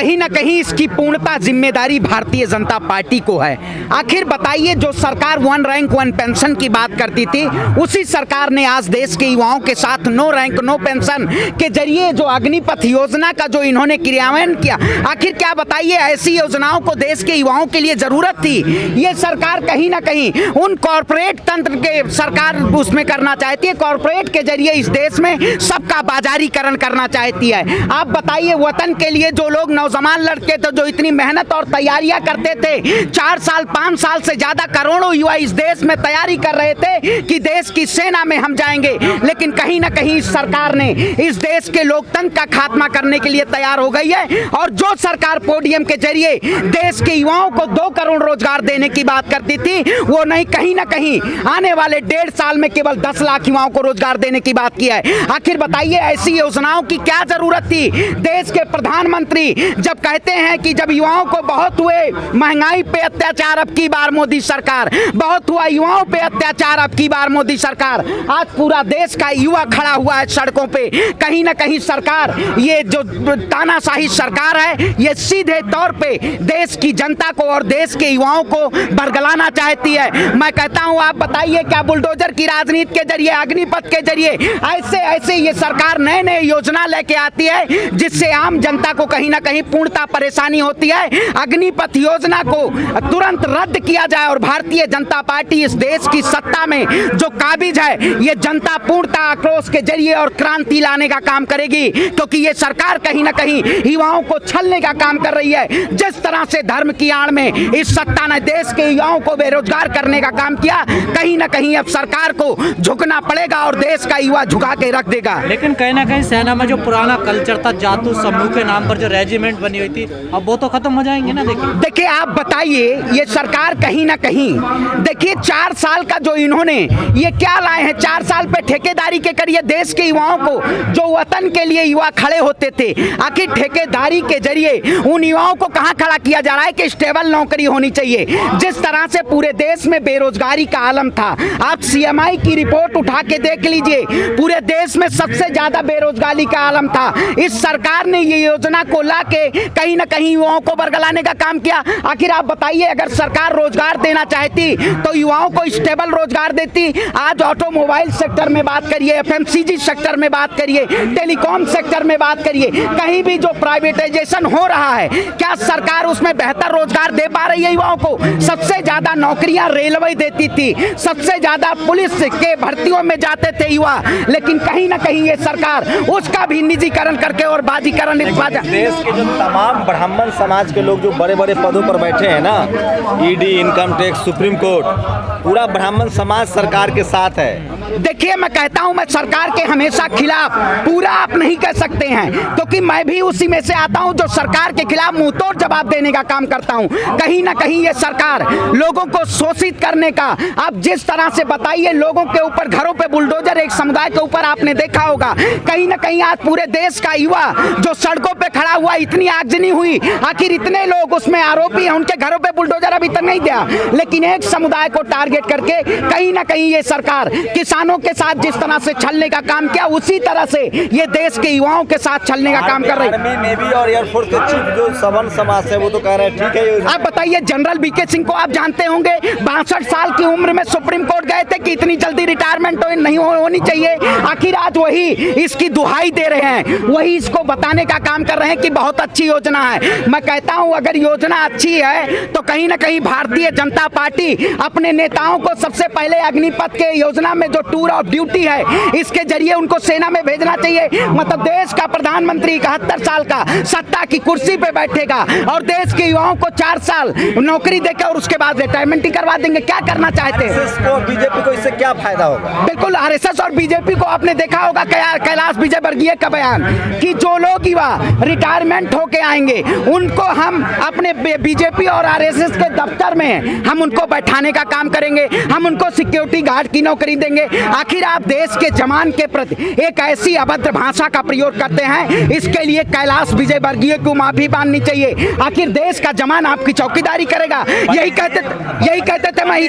कहीं ना कहीं इसकी पूर्णता जिम्मेदारी भारतीय जनता पार्टी को है। आखिर बताइए, जो सरकार वन रैंक वन पेंशन की बात करती थी, उसी सरकार ने आज देश के युवाओं के साथ नो रैंक नो पेंशन के जरिए जो अग्निपथ योजना का जो इन्होंने क्रियान्वयन किया, आखिर क्या बताइए, ऐसी योजनाओं को देश के युवाओं के लिए जरूरत थी? ये सरकार कहीं ना कहीं उन कॉरपोरेट तंत्र के सरकार उसमें करना चाहती है, कॉरपोरेट के जरिए इस देश में सबका बाजारीकरण करना चाहती है। आप बताइए, वतन के लिए जो लोग नौजवान लड़के थे, जो इतनी मेहनत और तैयारियां करते थे, 4 साल 5 साल से ज्यादा करोड़ों युवा इस देश में तैयारी कर रहे थे कि देश की सेना में हम जाएंगे, लेकिन कहीं ना कहीं इस सरकार ने इस देश के लोकतंत्र का खात्मा करने के लिए तैयार हो गई है। और जो सरकार पोडियम के जरिए देश के युवाओं को 2 करोड़ रोजगार देने की बात करती थी, वो नहीं, कहीं ना कहीं आने वाले 1.5 साल में केवल 10 लाख युवाओं को रोजगार देने की बात किया है। आखिर बताइए, ऐसी योजनाओं की क्या जरूरत थी? देश के प्रधानमंत्री जब कहते हैं कि जब युवाओं को बहुत हुए महंगाई पे अत्याचार, अब की बार मोदी सरकार, बहुत हुआ युवाओं पे अत्याचार, अब की बार मोदी सरकार, आज पूरा देश का युवा खड़ा हुआ है सड़कों पे। कहीं ना कहीं सरकार, ये जो तानाशाही सरकार है, ये सीधे तौर पे देश की जनता को और देश के युवाओं को बरगलाना चाहती है। मैं कहता हूं, आप बताइए, क्या बुलडोजर की राजनीति के जरिए, अग्निपथ के जरिए ऐसे ये सरकार नए नए योजना लेके आती है जिससे आम जनता को कहीं ना कहीं पूर्णता परेशानी होती है? अग्निपथ योजना को तुरंत रद्द किया जाए और भारतीय जनता पार्टी इस देश की सत्ता में जो काबिज है, ये जनता पूर्णता आक्रोश के जरिए और क्रांति लाने का काम करेगी, क्योंकि ये सरकार कहीं ना कहीं युवाओं को छलने का काम कर रही है। जिस तरह से धर्म की आड़ में इस सत्ता ने देश के युवाओं को बेरोजगार करने का काम किया, कहीं ना कहीं अब सरकार को झुकना पड़ेगा और देश का युवा झुका के रख देगा। लेकिन कहीं ना कहीं सेना में जो पुराना कल्चर था, जातू समूह के नाम पर जो रेजिमेंट बनी हुई थी, अब वो तो खत्म हो जाएंगे ना। देखिए आप बताइए, ये सरकार कहीं ना कहीं, देखिए 4 साल का जो इन्होंने ये क्या लाए हैं, 4 साल पे ठेकेदारी के करिए देश के युवाओं को, जो वतन के लिए युवा खड़े होते थे, आखिर ठेकेदारी के जरिए उन युवाओं को कहां खड़ा किया जा रहा है कि स्टेबल नौकरी होनी चाहिए। जिस तरह से पूरे देश में बेरोजगारी का आलम था, आप सीएमआई की रिपोर्ट उठा के देख लीजिए, पूरे देश में सबसे ज्यादा बेरोजगारी का आलम था। इस सरकार ने ये योजना को ला के कहीं ना कहीं युवाओं को बरगलाने का काम किया। आखिर आप बताइए, अगर सरकार रोजगार देना चाहती तो युवाओं को स्टेबल रोजगार देती। आज ऑटोमोबाइल सेक्टर में बात करिए, एफएमसीजी सेक्टर में बात करिए, टेलीकॉम सेक्टर में बात करिए, कहीं भी जो प्राइवेटाइजेशन हो रहा है, क्या सरकार उसमें बेहतर रोजगार दे पा रही है युवाओं को? सबसे ज्यादा नौकरियां रेलवे देती थी, सबसे ज्यादा पुलिस के भर्तियों में जाते थे युवा, लेकिन कहीं ना कहीं ये सरकार उसका भी निजीकरण करके और बाजीकरण। देश के जो तमाम ब्राह्मण समाज के लोग जो बड़े बड़े पदों पर बैठे हैं ना, ED, income tax, supreme court, पूरा ब्राह्मण समाज सरकार के साथ है। देखिए, मैं कहता हूं, मैं सरकार के हमेशा खिलाफ, पूरा आप नहीं कह सकते हैं, क्योंकि मैं भी उसी में से आता हूं जो सरकार के खिलाफ मुंहतोड़ जवाब देने का काम करता हूं। कहीं ना कहीं ये सरकार लोगों को शोषित करने का, आप जिस तरह से बताइए, लोगों के ऊपर घरों पे बुलडोजर, एक समुदाय के ऊपर आपने देखा होगा, कहीं ना कहीं आज पूरे देश का युवा जो सड़कों पे खड़ा हुआ, इतनी आगजनी हुई, आखिर इतने लोग उसमें आरोपी हैं, उनके घरों पे बुलडोजर अभी तक नहीं दिया, लेकिन एक समुदाय को टारगेट करके कहीं ना कहीं ये सरकार किसानों के साथ जिस तरह से छलने का काम किया, उसी तरह से ये देश के युवाओं के साथ छलने का काम कर रही है। आर्मी, नेवी और एयरफोर्स के चीफ जो सवन समाज है, वो तो कह रहे हैं ठीक है। आप बताइए, जनरल बीके सिंह को आप जानते होंगे, 62 साल की उम्र में सुप्रीम कोर्ट गए थे कि इतनी जल्दी रिटायरमेंट नहीं होनी चाहिए। आखिर आज वही इसकी दुहाई दे रहे हैं, वही इसको बताने का काम कर रहे हैं कि बहुत अच्छी योजना है। मैं कहता हूं, अगर योजना अच्छी है तो कहीं ना कहीं भारतीय जनता पार्टी अपने नेताओं को सबसे पहले अग्निपथ के योजना में जो टूर ऑफ ड्यूटी है, इसके जरिए उनको सेना में भेजना चाहिए। मतलब देश का प्रधानमंत्री 71 साल का सत्ता की कुर्सी पे बैठेगा और देश के युवाओं को 4 साल नौकरी देकर और उसके बाद रिटायरमेंट ही करवा देंगे। क्या करना चाहते हैं? बीजेपी को इससे क्या फायदा होगा? बिल्कुल, आरएसएस और बीजेपी को आपने देखा होगा कैलाश विजयवर्गीय का बयान कि जो लोग युवा रिटायरमेंट होके आएंगे उनको हम अपने बीजेपी और आरएसएस के दफ्तर में हम उनको बैठाने का काम करेंगे, हम उनको सिक्योरिटी गार्ड की नौकरी देंगे। आखिर आप देश के जवान के प्रति एक ऐसी अभद्र भाषा का प्रयोग करते हैं, इसके लिए कैलाश विजयवर्गीय को माफी मांगनी चाहिए। आखिर देश का जवान आपकी चौकीदारी करेगा? यही कहते थे। मैं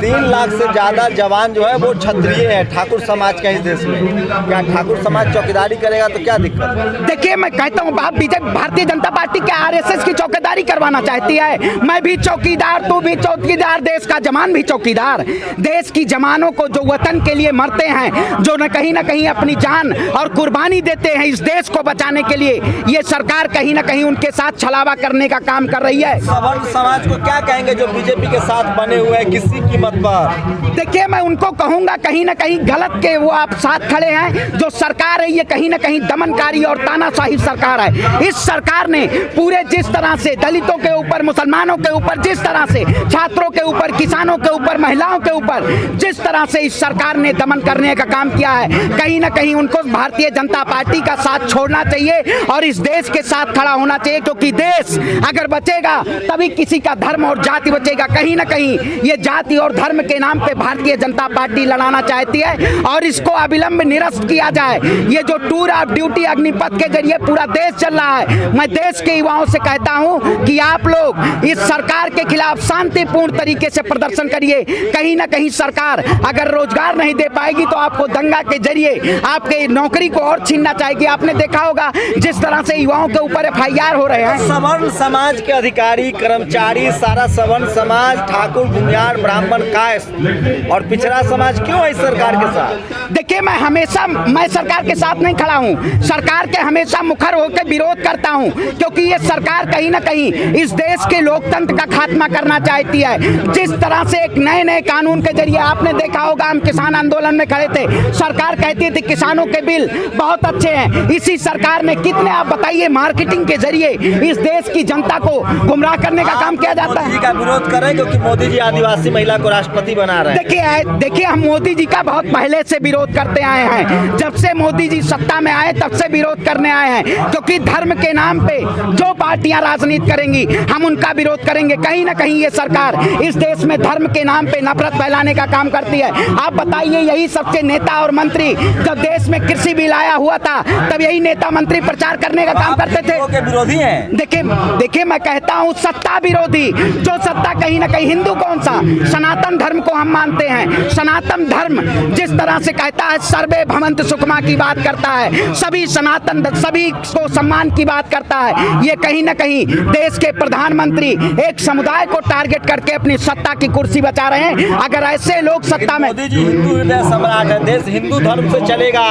3 लाख से ज्यादा जवान जो है वो क्षत्रिय है, ठाकुर समाज का इस देश में। क्या ठाकुर समाज चौकीदारी करेगा तो क्या दिक्कत? देखिए, मैं कहता हूँ, अब बीजेपी भारतीय जनता पार्टी क्या आरएसएस की चौकीदारी करवाना चाहती है? मैं भी चौकीदार, तू भी चौकीदार, देश का जवान भी चौकीदार। देश की जवानों को जो वतन के लिए मरते हैं, जो न कहीं अपनी जान और कुर्बानी देते हैं इस देश को बचाने के लिए, ये सरकार कहीं न कहीं उनके साथ छलावा करने का काम कर रही है। सवर्ण समाज को क्या कहेंगे जो बीजेपी के साथ बने हुए हैं किसी कीमत पर? देखिए, मैं उनको कहूंगा कहीं न कहीं गलत के वो आप साथ खड़े हैं। जो सरकार है ये कहीं न कहीं दमनकारी और तानाशाही सरकार है। इस सरकार ने पूरे जिस तरह से दलितों के ऊपर, मुसलमानों के ऊपर, जिस तरह से छात्रों के ऊपर, किसानों के ऊपर, महिलाओं के ऊपर जिस तरह से इस सरकार ने दमन करने का काम किया है, कहीं न कहीं उनको भारतीय जनता पार्टी का साथ छोड़ना चाहिए और इस देश के साथ खड़ा होना चाहिए, क्योंकि देश अगर बचेगा तभी किसी का धर्म और जाति बचेगा। कहीं न कहीं ये जाति और धर्म के नाम पे भारतीय जनता पार्टी लड़ाना चाहती है और इसको अविलंब निरस्त किया जाए। ये जो टूर ऑफ ड्यूटी अग्निपथ के जरिए पूरा देश चल रहा है, मैं देश के युवाओं से कहता हूं कि आप लोग इस सरकार के खिलाफ शांतिपूर्ण तरीके से प्रदर्शन करिए। कहीं ना कहीं सरकार अगर रोजगार नहीं दे पाएगी तो आपको दंगा के जरिए आपके नौकरी को और छीनना चाहेगी। आपने देखा होगा जिस तरह से युवाओं के ऊपर FIR हो रहे हैं। सवर्ण समाज के अधिकारी, कर्मचारी, सारा सवर्ण समाज, ठाकुर, भूमियार, ब्राह्मण, कायस्थ और पिछड़ा समाज क्यों है इस सरकार के साथ? देखिए, मैं सरकार के साथ नहीं खड़ा हूं। सरकार के हमेशा मुखर होकर विरोध करता हूं, क्योंकि ये सरकार कहीं ना कहीं इस देश के लोकतंत्र का खात्मा करना चाहती है। जिस तरह से एक नए कानून के जरिए आपने देखा होगा, हम किसान आंदोलन में खड़े थे, सरकार कहती थी किसानों के बिल बहुत अच्छे हैं। इसी सरकार ने कितने, आप बताइए, मार्केटिंग के जरिए इस देश की जनता को गुमराह करने का काम किया जाता है। मोदी जी का विरोध कर रहे हैं क्योंकि मोदी जी आदिवासी महिला को राष्ट्रपति बना रहे हैं। देखिए, हम मोदी जी का बहुत पहले से विरोध करते आए हैं। जब से मोदी जी सत्ता में आए तब से विरोध करने आए हैं, क्योंकि धर्म के नाम पे जो पार्टियां राजनीति करेंगी हम उनका विरोध करेंगे। कहीं ना कहीं ये सरकार इस देश में धर्म के नाम पे नफरत फैलाने का काम करती है। आप बताइए, यही सबसे नेता और मंत्री जब देश में कृषि बिल आया हुआ था तब यही नेता मंत्री प्रचार करने का काम करते थे। विरोधी हैं। देखिए, मैं कहता हूँ सत्ता विरोधी। जो सत्ता कहीं ना कहीं, हिंदू कौन सा, सनातन धर्म को हम मानते हैं। सनातन धर्म जिस तरह से कहता है सर्वे भवन्तु सुखमा की बात करता है, सभी सनातन, सभी को सम्मान की बात करता है। ये कहीं ना कहीं देश के प्रधानमंत्री एक समुदाय को टारगेट करके अपनी सत्ता की कुर्सी बचा रहे हैं। अगर ऐसे लोग सत्ता में, मोदी जी हिंदू हृदय सम्राट है, देश हिंदू धर्म से चलेगा।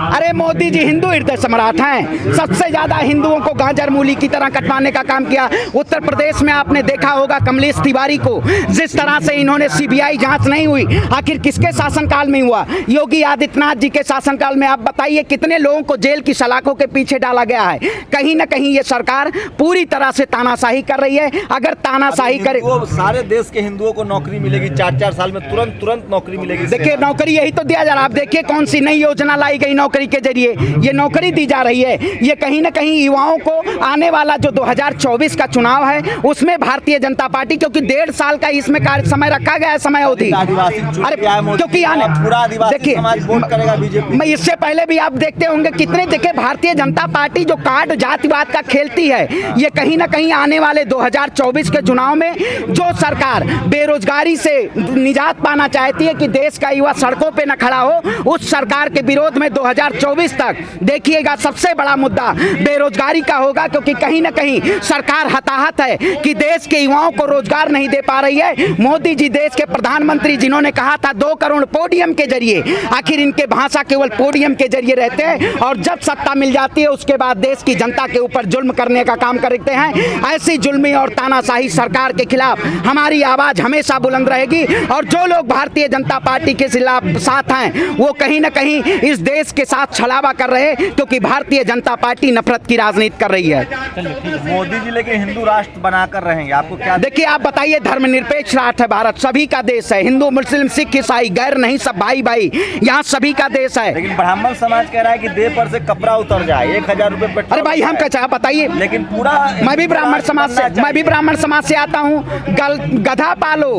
अरे मोदी जी हिंदू हृदय सम्राट हैं। सबसे ज्यादा हिंदुओं को गाजर मूली की तरह कटवाने का काम किया। उत्तर प्रदेश में आपने देखा होगा कमलेश तिवारी को, जिस तरह से इन्होंने CBI जांच नहीं हुई, आखिर किसके शासनकाल में हुआ? योगी आदित्यनाथ जी के शासनकाल में। आप बताइए कितने लोगों को जेल की सलाखों के पीछे डाला गया है। कहीं ना कहीं ये सरकार पूरी तरह से तानाशाही कर रही है। अगर तानाशाही करे, सारे देश के हिंदुओं को नौकरी मिलेगी 4-4 साल में, तुरंत नौकरी मिलेगी। देखिए, नौकरी यही तो दिया जा रहा है। आप देखिए कौन सी नई योजना लाई गई नौकरी के जरिए, ये नौकरी दी जा रही है। ये कहीं ना कहीं युवाओं को आने वाला जो 2024 का चुनाव है उसमें भारतीय जनता पार्टी, क्योंकि 1.5 साल का इसमें कार्य समय रखा गया है, समय अवधि। अरे क्योंकि देखिए, मैं इससे पहले भी आप देखते होंगे कितने जगह भारतीय जनता पार्टी जो कार्ड जातिवाद का खेलती है, ये कहीं ना कहीं आने वाले 2024 के चुनाव में जो सरकार बेरोजगारी से निजात पाना चाहती है कि देश का युवा सड़कों पे न खड़ा हो, उस सरकार के विरोध में 2024 तक देखिएगा सबसे बड़ा मुद्दा बेरोजगारी का होगा, क्योंकि कहीं ना कहीं सरकार हताहत है कि देश के युवाओं को रोजगार नहीं दे पा रही है। मोदी जी देश के प्रधानमंत्री जिन्होंने कहा था 2 करोड़ पोडियम के जरिए, आखिर इनके भाषा केवल पोडियम के जरिए रहते हैं और जब सत्ता मिल जाती है उसके बाद देश की जनता के ऊपर जुल्म करने का काम करते हैं। ऐसी जुल्मी और तानाशाही सरकार के खिलाफ हमारी आवाज हमेशा बुलंद रहेगी और जो लोग भारतीय जनता पार्टी के खिलाफ साथ हैं वो कहीं ना कहीं इस देश के साथ छलावा कर रहे हैं, क्योंकि भारतीय जनता पार्टी नफरत की राजनीति कर रही है। मोदी जी लेकिन हिंदू राष्ट्र बनाकर रहेंगे, आपको क्या? देखिए, आप बताइए, धर्मनिरपेक्ष राष्ट्र है भारत, सभी का देश है। हिंदू, मुस्लिम, सिख, ईसाई गैर नहीं, सब भाई भाई, यहाँ सभी का देश है। लेकिन ब्राह्मण समाज कह रहा है कि देह पर से कपड़ा उतर जाए, 1000 रुपए पेट्रोल। अरे भाई, हम क्या चाहे बताइए। लेकिन पूरा मैं भी ब्राह्मण समाज से आता हूँ। गधा पालो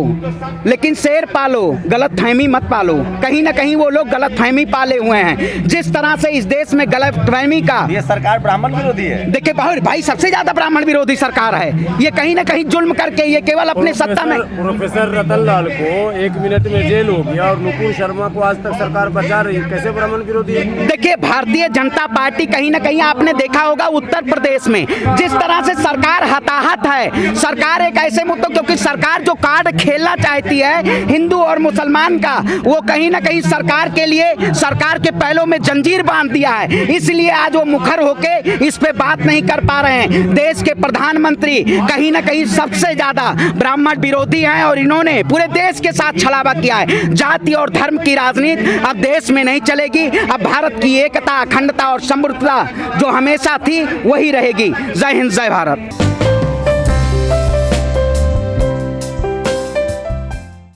लेकिन शेर पालो, गलतफहमी मत पालो। कहीं ना कहीं वो लोग गलतफहमी पाले हुए हैं। जिस तरह से इस देश में गलतफहमी का, ये सरकार ब्राह्मण विरोधी है। देखिए भाई, सबसे ज्यादा ब्राह्मण विरोधी सरकार है। ये कहीं ना कहीं जुल्म करके ये केवल अपने सत्ता में। प्रोफेसर रतन लाल को 1 मिनट में जेल हो गया और नुपुर शर्मा को आज तक सरकार बचा रही है, कैसे ब्राह्मण विरोधी है? देखिए, भारतीय जनता पार्टी कहीं ना कहीं आपने देखा होगा उत्तर प्रदेश में। जिस तरह से सरकार हताहत है, सरकार एक ऐसे मुद्दों, क्योंकि सरकार जो कार्ड खेलना चाहती है हिंदू और मुसलमान का, वो कहीं ना कहीं सरकार के लिए, सरकार के पहलों में जंजीर बांध दिया है। इसलिए आज वो मुखर होके इस पे बात नहीं कर पा रहे हैं। देश के प्रधानमंत्री कहीं ना कहीं सबसे ज्यादा ब्राह्मण विरोधी हैं और इन्होंने पूरे देश के साथ छलावा किया है। जाति और धर्म की राजनीति अब देश में नहीं चलेगी। अब भारत की एकता, अखंडता और समृद्धता जो हमेशा थी वही रहेगी। जय हिंद, जय भारत।